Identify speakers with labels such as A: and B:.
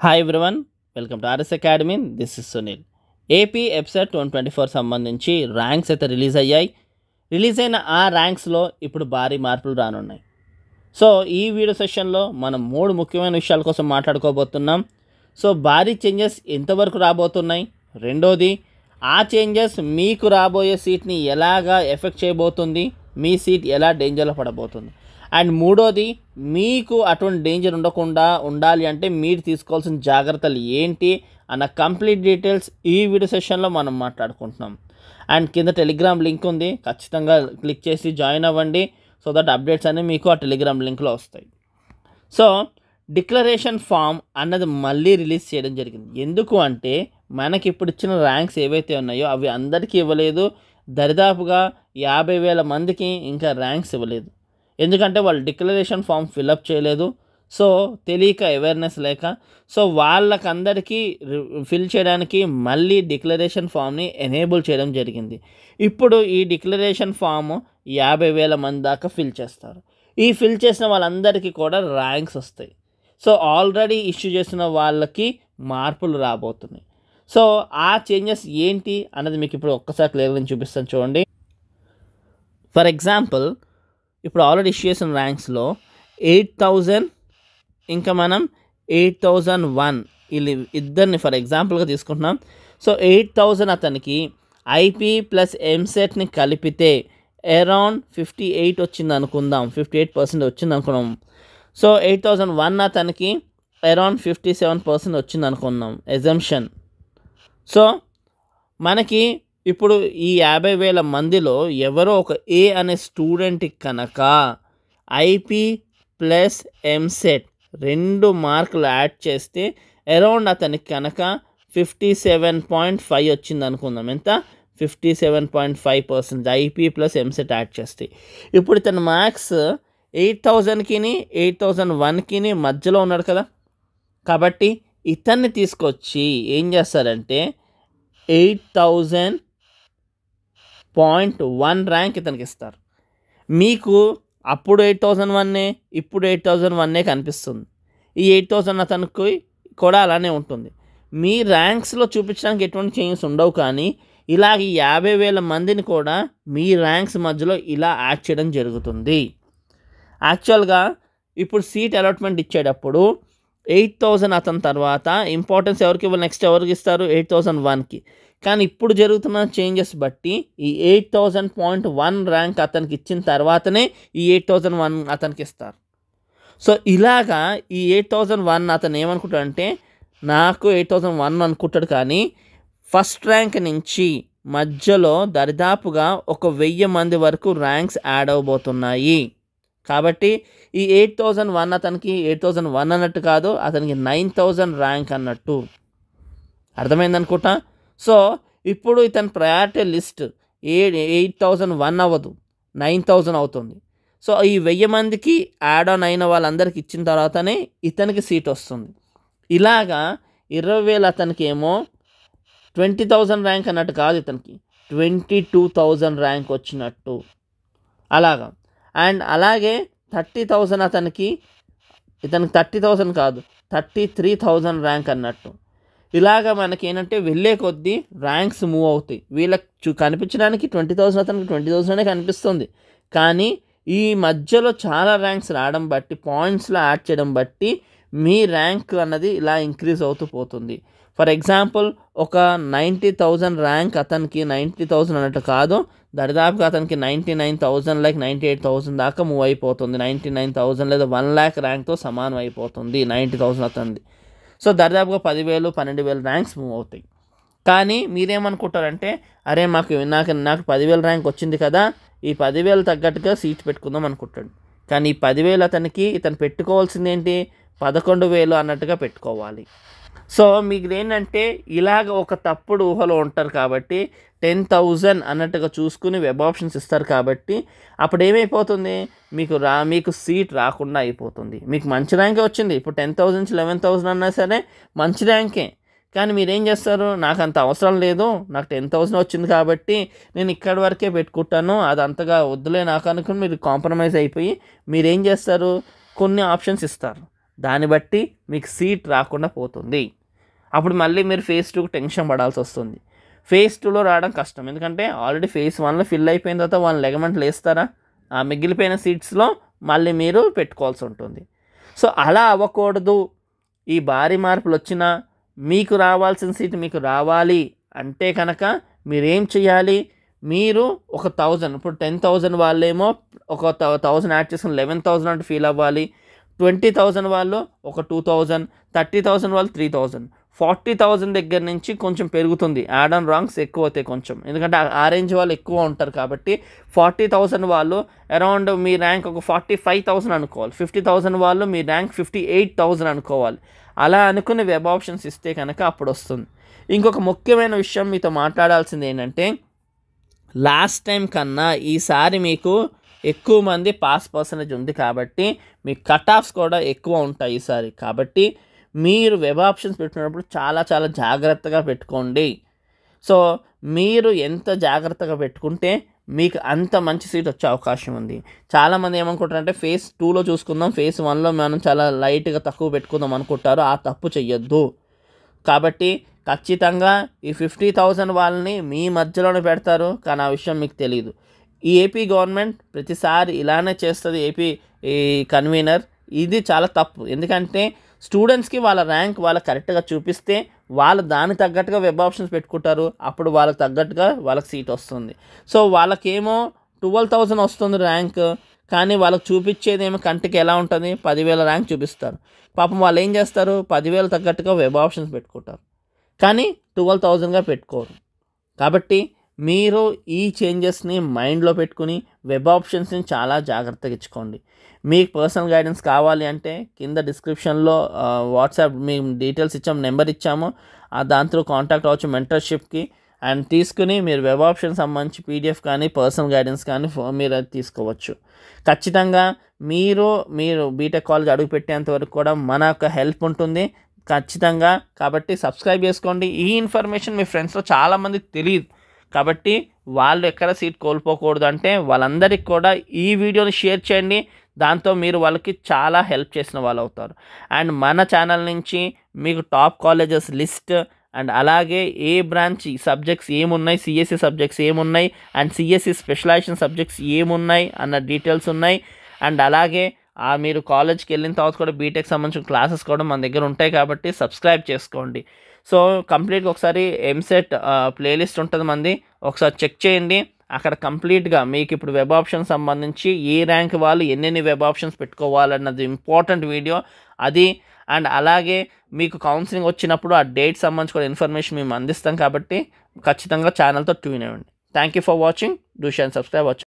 A: Hi everyone, welcome to RS academy. This is Sunil. AP EAPCET 2024 సంబంధించి ranks అయితే release అయ్యాయి. Release అయిన ఆ ర్యాంక్స్లో ఇప్పుడు భారీ మార్పులు రానున్నాయి. సో ఈ వీడియో సెషన్లో మనం 3 ముఖ్యమైన విషయాల కోసం మాట్లాడుకోబోతున్నాం. సో భారీ చేంజెస్ ఎంతవరకు రాబోతున్నాయి, రెండోది ఆ చేంజెస్ మీకు రాబోయే సీట్ని ఎలాగా ఎఫెక్ట్ చేయబోతుంది, మీ సీట్ ఎలా డేంజర్లో పడబోతుంది, అండ్ మూడోది మీకు అటువంటి డేంజర్ ఉండకుండా ఉండాలి అంటే మీరు తీసుకోవాల్సిన జాగ్రత్తలు ఏంటి అన్న కంప్లీట్ డీటెయిల్స్ ఈ వీడియో సెషన్లో మనం మాట్లాడుకుంటున్నాం. అండ్ కింద టెలిగ్రామ్ లింక్ ఉంది, ఖచ్చితంగా క్లిక్ చేసి జాయిన్ అవ్వండి. సో దట్ అప్డేట్స్ అనేవి మీకు ఆ టెలిగ్రామ్ లింక్లో వస్తాయి. సో డిక్లరేషన్ ఫామ్ అన్నది మళ్ళీ రిలీజ్ చేయడం జరిగింది. ఎందుకు అంటే మనకి ఇప్పుడు ఇచ్చిన ర్యాంక్స్ ఏవైతే ఉన్నాయో అవి అందరికీ ఇవ్వలేదు. దరిదాపుగా 50,000 మందికి ఇంకా ర్యాంక్స్ ఇవ్వలేదు. ఎందుకంటే వాళ్ళు డిక్లరేషన్ ఫామ్ ఫిలప్ చేయలేదు. సో తెలియక, అవేర్నెస్ లేక, సో వాళ్ళకందరికీ ఫిల్ చేయడానికి మళ్ళీ డిక్లరేషన్ ఫామ్ని ఎనేబుల్ చేయడం జరిగింది. ఇప్పుడు ఈ డిక్లరేషన్ ఫామ్ 50,000 మంది దాకా ఫిల్ చేస్తారు. ఈ ఫిల్ చేసిన వాళ్ళందరికీ కూడా ర్యాంక్స్ వస్తాయి. సో ఆల్రెడీ ఇష్యూ చేసిన వాళ్ళకి మార్పులు రాబోతున్నాయి. సో ఆ చేంజెస్ ఏంటి అన్నది మీకు ఇప్పుడు ఒక్కసారి క్లియర్గా చూపిస్తాను చూడండి. ఫర్ ఎగ్జాంపుల్, ఇప్పుడు ఆల్రెడీ ఇష్యూ చేసిన ర్యాంక్స్లో 8,000 ఇంకా మనం 8,001 వీళ్ళు ఇద్దరిని ఫర్ ఎగ్జాంపుల్గా తీసుకుంటున్నాం. సో 8,000 అతనికి ఐపీ ప్లస్ ఎంసెట్ని కలిపితే అరౌండ్ 58 వచ్చింది అనుకుందాం, 58% వచ్చింది అనుకున్నాం. సో 8,001 అతనికి అరౌండ్ 57% వచ్చింది అనుకుందాం ఎజంప్షన్. సో మనకి ఇప్పుడు ఈ 50,000 మందిలో ఎవరో ఒక ఏ అనే స్టూడెంట్కి కనుక ఐపీ ప్లస్ ఎంసెట్ 2 మార్కులు యాడ్ చేస్తే అరౌండ్ అతనికి కనుక 57.5 వచ్చింది అనుకుందాం. ఎంత? 57.5% ఐపీ ప్లస్ ఎంసెట్ యాడ్ చేస్తే. ఇప్పుడు ఇతను మ్యాథ్స్ 8,000కి 8,001కి మధ్యలో ఉన్నాడు కదా, కాబట్టి ఇతన్ని తీసుకొచ్చి ఏం చేస్తారంటే 8,000.1 ర్యాంక్ ఇతనికి ఇస్తారు. మీకు అప్పుడు 8,001 ఇప్పుడు 8,001 కనిపిస్తుంది. ఈ 8,000 అతనికి కూడా అలానే ఉంటుంది. మీ ర్యాంక్స్లో చూపించడానికి ఎటువంటి చేంజెస్ ఉండవు, కానీ ఇలాగ 50,000 మందిని కూడా మీ ర్యాంక్స్ మధ్యలో ఇలా యాడ్ చేయడం జరుగుతుంది. యాక్చువల్గా ఇప్పుడు సీట్ అలాట్మెంట్ ఇచ్చేటప్పుడు 8,000 అతని తర్వాత ఇంపార్టెన్స్ ఎవరికి ఇవ్వాలి, నెక్స్ట్ ఎవరికి ఇస్తారు? 8,001కి. కానీ ఇప్పుడు జరుగుతున్న చేంజెస్ బట్టి ఈ 8,000.1 ర్యాంక్ అతనికి ఇచ్చిన తర్వాతనే ఈ 8,001 అతనికి ఇస్తారు. సో ఇలాగా ఈ 8,001 అతను ఏమనుకుంటాడంటే నాకు 8,001 అనుకుంటాడు, కానీ ఫస్ట్ ర్యాంక్ నుంచి మధ్యలో దరిదాపుగా 1,000 మంది వరకు ర్యాంక్స్ యాడ్ అవబోతున్నాయి. కాబట్టి ఈ 8,001 అతనికి 8,001 అన్నట్టు కాదు, అతనికి 9,000 ర్యాంక్ అన్నట్టు. అర్థమైందనుకుంటా. సో ఇప్పుడు ఇతని ప్రయారిటీ లిస్ట్ 8,001 అవ్వదు, 9,000 అవుతుంది. సో ఈ 1,000 మందికి యాడ్ ఆన్ అయిన వాళ్ళందరికీ ఇచ్చిన తర్వాతనే ఇతనికి సీట్ వస్తుంది. ఇలాగా 20,000 అతనికి ఏమో 20,000 ర్యాంక్ అన్నట్టు కాదు, ఇతనికి 22,000 ర్యాంక్ వచ్చినట్టు అలాగా. అండ్ అలాగే 30,000 అతనికి, ఇతనికి 30,000 కాదు 33,000 ర్యాంక్ అన్నట్టు. ఇలాగా మనకి ఏంటంటే వెళ్ళే కొద్దీ ర్యాంక్స్ మూవ్ అవుతాయి. వీళ్ళకి కనిపించడానికి 20,000 అతనికి 20,000 కనిపిస్తుంది, కానీ ఈ మధ్యలో చాలా ర్యాంక్స్ రావడం బట్టి, పాయింట్స్లో యాడ్ చేయడం బట్టి మీ ర్యాంక్ అన్నది ఇలా ఇంక్రీజ్ అవుతూ పోతుంది. ఫర్ ఎగ్జాంపుల్, ఒక 90,000 ర్యాంక్ అతనికి 90,000 అన్నట్టు కాదు, దరిదాపుగా అతనికి 99,000 లైక్ 98,000 దాకా మూవ్ అయిపోతుంది. 99,000 లేదా 1,00,000 ర్యాంక్తో సమానం అయిపోతుంది 90,000 అతనిది. సో దరిదాపుగా 10,000 12,000 ర్యాంక్స్ మూవ్ అవుతాయి. కానీ మీరేమనుకుంటారంటే అరే నాకు 10,000 ర్యాంక్ వచ్చింది కదా, ఈ 10,000 తగ్గట్టుగా సీట్ పెట్టుకుందాం అనుకుంటాడు. కానీ ఈ 10,000 అతనికి ఇతను పెట్టుకోవాల్సింది ఏంటి? 11,000 అన్నట్టుగా పెట్టుకోవాలి. సో మీకు ఏంటంటే ఇలాగ ఒక తప్పుడు ఊహలో ఉంటారు కాబట్టి 10,000 అన్నట్టుగా చూసుకుని వెబ్ ఆప్షన్స్ ఇస్తారు. కాబట్టి అప్పుడు ఏమైపోతుంది, మీకు సీట్ రాకుండా అయిపోతుంది. మీకు మంచి ర్యాంకే వచ్చింది, ఇప్పుడు 10,000 నుంచి 11,000 అన్నా సరే మంచి ర్యాంకే, కానీ మీరేం చేస్తారు? నాకు అంత అవసరం లేదు, నాకు 10,000 వచ్చింది కాబట్టి నేను ఇక్కడి వరకే పెట్టుకుంటాను, అది అంతగా వద్దులే నాకు అనుకుని మీరు కాంప్రమైజ్ అయిపోయి మీరేం చేస్తారు? కొన్ని ఆప్షన్స్ ఇస్తారు. దాన్ని బట్టి మీకు సీట్ రాకుండా పోతుంది. అప్పుడు మళ్ళీ మీరు ఫేజ్ 2 టెన్షన్ పడాల్సి వస్తుంది. ఫేజ్ 2లో రావడం కష్టం, ఎందుకంటే ఆల్రెడీ ఫేజ్ 1లో ఫిల్ అయిపోయిన తర్వాత వాళ్ళు లెగమెంట్లు వేస్తారా, ఆ మిగిలిపోయిన సీట్స్లో మళ్ళీ మీరు పెట్టుకోవాల్సి ఉంటుంది. సో అలా అవ్వకూడదు. ఈ భారీ మార్పులు వచ్చినా మీకు రావాల్సిన సీట్ మీకు రావాలి అంటే కనుక మీరేం చేయాలి, మీరు ఒక 1000, ఇప్పుడు 10,000 వాళ్ళేమో ఒక 1000 యాడ్ చేసుకుని 11,000 అంటే ఫీల్ అవ్వాలి. 20,000 వాళ్ళు ఒక 2,000, 30,000 వాళ్ళు 3,000, 40,000 దగ్గర నుంచి కొంచెం పెరుగుతుంది. యాడ్ ఆన్ రాంగ్స్ ఎక్కువ అవుతాయి కొంచెం, ఎందుకంటే ఆ రేంజ్ వాళ్ళు ఎక్కువ ఉంటారు కాబట్టి 40,000 వాళ్ళు అరౌండ్ మీ ర్యాంక్ ఒక 45,000 అనుకోవాలి. 50,000 వాళ్ళు మీ ర్యాంక్ 58,000 అనుకోవాలి. అలా అనుకుని వెబ్ ఆప్షన్స్ ఇస్తే కనుక అప్పుడు వస్తుంది. ఇంకొక ముఖ్యమైన విషయం మీతో మాట్లాడాల్సింది ఏంటంటే, లాస్ట్ టైం కన్నా ఈసారి మీకు ఎక్కువ మంది పాస్ పర్సంటేజ్ ఉంది కాబట్టి మీ కట్ ఆఫ్స్ కూడా ఎక్కువ ఉంటాయి ఈసారి. కాబట్టి మీరు వెబ్ ఆప్షన్స్ పెట్టుకున్నప్పుడు చాలా చాలా జాగ్రత్తగా పెట్టుకోండి. సో మీరు ఎంత జాగ్రత్తగా పెట్టుకుంటే మీకు అంత మంచి సీట్ వచ్చే అవకాశం ఉంది. చాలామంది ఏమనుకుంటారంటే ఫేజ్ 2లో చూసుకుందాం, ఫేజ్ 1లో మనం చాలా లైట్గా తక్కువ పెట్టుకుందాం అనుకుంటారు. ఆ తప్పు చెయ్యొద్దు. కాబట్టి ఖచ్చితంగా ఈ 50,000 వాళ్ళని మీ మధ్యలోనే పెడతారు, కానీ ఆ విషయం మీకు తెలియదు. ఈ ఏపీ గవర్నమెంట్ ప్రతిసారి ఇలానే చేస్తుంది. ఏపీ ఈ కన్వీనర్ ఇది చాలా తప్పు. ఎందుకంటే స్టూడెంట్స్కి వాళ్ళ ర్యాంక్ వాళ్ళకి కరెక్ట్గా చూపిస్తే వాళ్ళు దానికి తగ్గట్టుగా వెబ్ ఆప్షన్స్ పెట్టుకుంటారు. అప్పుడు వాళ్ళకి తగ్గట్టుగా వాళ్ళకి సీట్ వస్తుంది. సో వాళ్ళకేమో 12,000 వస్తుంది ర్యాంక్, కానీ వాళ్ళకి చూపించేదేమో కంటికి ఎలా ఉంటుంది, 10,000 ర్యాంక్ చూపిస్తారు. పాపం వాళ్ళు ఏం చేస్తారు, 10,000 తగ్గట్టుగా వెబ్ ఆప్షన్స్ పెట్టుకుంటారు, కానీ 12,000గా పెట్టుకోరు. కాబట్టి మీరు ఈ చేంజెస్ని మైండ్లో పెట్టుకుని వెబ్ ఆప్షన్స్ని చాలా జాగ్రత్తగా ఇచ్చుకోండి. మీకు పర్సనల్ గైడెన్స్ కావాలి అంటే కింద డిస్క్రిప్షన్లో వాట్సాప్ మేము డీటెయిల్స్ ఇచ్చాము, నెంబర్ ఇచ్చాము. దాంతో కాంటాక్ట్ అవ్వచ్చు మెంటర్షిప్కి. అండ్ తీసుకుని మీరు వెబ్ ఆప్షన్ సంబంధించి పీడిఎఫ్ కానీ పర్సనల్ గైడెన్స్ కానీ మీరు అది తీసుకోవచ్చు. ఖచ్చితంగా మీరు బీటెక్ కాలేజ్ అడుగు పెట్టేంత వరకు కూడా మన యొక్క హెల్ప్ ఉంటుంది ఖచ్చితంగా. కాబట్టి సబ్స్క్రైబ్ చేసుకోండి. ఈ ఇన్ఫర్మేషన్ మీ ఫ్రెండ్స్లో చాలామందికి తెలియదు కాబట్టి వాళ్ళు ఎక్కడ సీట్ కోల్పోకూడదు అంటే వాళ్ళందరికీ కూడా ఈ వీడియోని షేర్ చేయండి. దాంతో మీరు వాళ్ళకి చాలా హెల్ప్ చేసిన వాళ్ళు అవుతారు. అండ్ మన ఛానల్ నుంచి మీకు టాప్ కాలేజెస్ లిస్ట్ అండ్ అలాగే ఏ బ్రాంచ్ సబ్జెక్ట్స్ ఏమున్నాయి, సిఎస్సి సబ్జెక్ట్స్ ఏమున్నాయి అండ్ సిఎస్సి స్పెషలైజేషన్ సబ్జెక్ట్స్ ఏమున్నాయి అన్న డీటెయిల్స్ ఉన్నాయి. అండ్ అలాగే మీరు కాలేజ్కి వెళ్ళిన తర్వాత కూడా బీటెక్ సంబంధించిన క్లాసెస్ కూడా మన దగ్గర ఉంటాయి కాబట్టి సబ్స్క్రైబ్ చేసుకోండి. సో కంప్లీట్గా ఒకసారి ఎంసెట్ ప్లేలిస్ట్ ఉంటుంది మంది, ఒకసారి చెక్ చేయండి. అక్కడ కంప్లీట్గా మీకు ఇప్పుడు వెబ్ ఆప్షన్ సంబంధించి ఏ ర్యాంక్ వాళ్ళు ఎన్నెన్ని వెబ్ ఆప్షన్స్ పెట్టుకోవాలన్నది ఇంపార్టెంట్ వీడియో అది. అండ్ అలాగే మీకు కౌన్సిలింగ్ వచ్చినప్పుడు ఆ డేట్ సంబంధించి కూడా ఇన్ఫర్మేషన్ మేము అందిస్తాం కాబట్టి ఖచ్చితంగా ఛానల్తో ట్యూన్ అవ్వండి. Thank you for watching. Do share and subscribe.